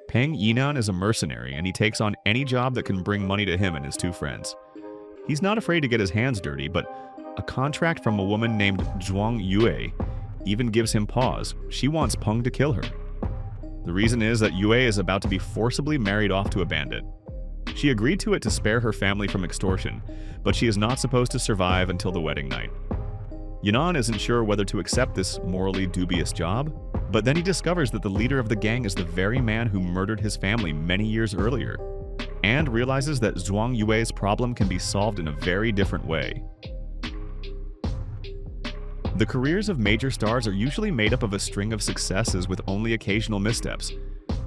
Peng Yinan is a mercenary, and he takes on any job that can bring money to him and his two friends. He's not afraid to get his hands dirty, but a contract from a woman named Zhang Yue even gives him pause. She wants Peng to kill her. The reason is that Yue is about to be forcibly married off to a bandit. She agreed to it to spare her family from extortion, but she is not supposed to survive until the wedding night. Yinan isn't sure whether to accept this morally dubious job, but then he discovers that the leader of the gang is the very man who murdered his family many years earlier, and realizes that Zhuang Yue's problem can be solved in a very different way. The careers of major stars are usually made up of a string of successes with only occasional missteps,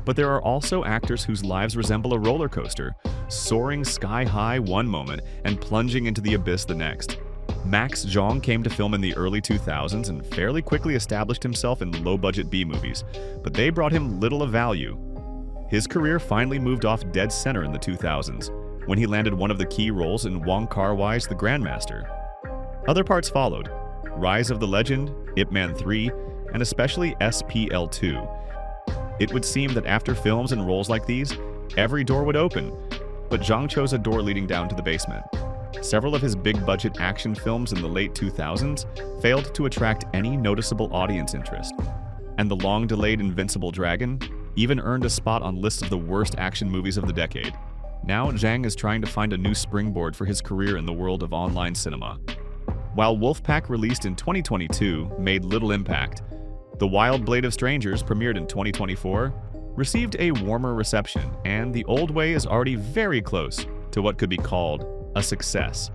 but there are also actors whose lives resemble a roller coaster, soaring sky high one moment and plunging into the abyss the next. Max Zhang came to film in the early 2000s and fairly quickly established himself in low-budget B-movies, but they brought him little of value. His career finally moved off dead center in the 2000s, when he landed one of the key roles in Wong Kar-wai's The Grandmaster. Other parts followed: Rise of the Legend, Ip Man 3, and especially SPL2. It would seem that after films and roles like these, every door would open, but Zhang chose a door leading down to the basement. Several of his big-budget action films in the late 2000s failed to attract any noticeable audience interest, and the long-delayed Invincible Dragon even earned a spot on lists of the worst action movies of the decade. Now Zhang is trying to find a new springboard for his career in the world of online cinema. While Wolfpack, released in 2022, made little impact, The Wild Blade of Strangers, premiered in 2024, received a warmer reception, and The Old Way is already very close to what could be called a success.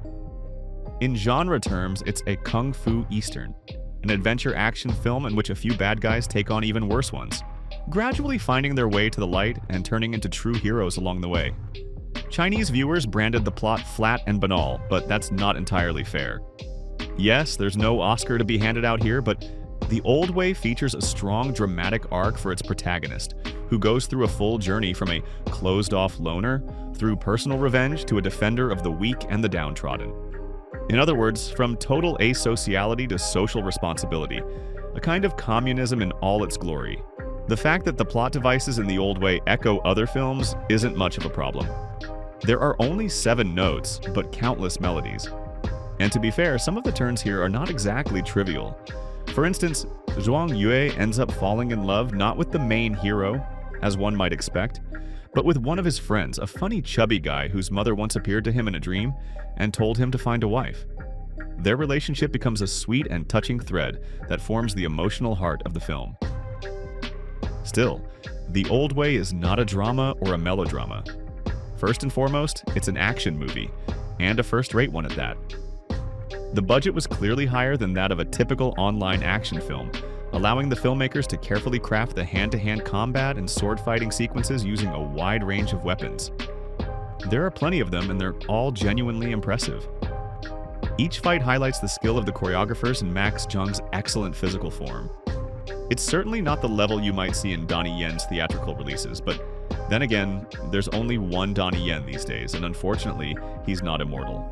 In genre terms, it's a kung fu eastern, an adventure action film in which a few bad guys take on even worse ones, gradually finding their way to the light and turning into true heroes along the way. Chinese viewers branded the plot flat and banal, but that's not entirely fair. Yes, there's no Oscar to be handed out here, but The Old Way features a strong dramatic arc for its protagonist, who goes through a full journey from a closed-off loner through personal revenge to a defender of the weak and the downtrodden. In other words, from total asociality to social responsibility, a kind of communism in all its glory. The fact that the plot devices in The Old Way echo other films isn't much of a problem. There are only 7 notes, but countless melodies. And to be fair, some of the turns here are not exactly trivial. For instance, Zhuang Yue ends up falling in love not with the main hero, as one might expect, but with one of his friends, a funny chubby guy whose mother once appeared to him in a dream and told him to find a wife. Their relationship becomes a sweet and touching thread that forms the emotional heart of the film. Still, The Old Way is not a drama or a melodrama. First and foremost, it's an action movie, and a first-rate one at that. The budget was clearly higher than that of a typical online action film, allowing the filmmakers to carefully craft the hand-to-hand combat and sword-fighting sequences using a wide range of weapons. There are plenty of them, and they're all genuinely impressive. Each fight highlights the skill of the choreographers and Max Zhang's excellent physical form. It's certainly not the level you might see in Donnie Yen's theatrical releases, but then again, there's only one Donnie Yen these days, and unfortunately, he's not immortal.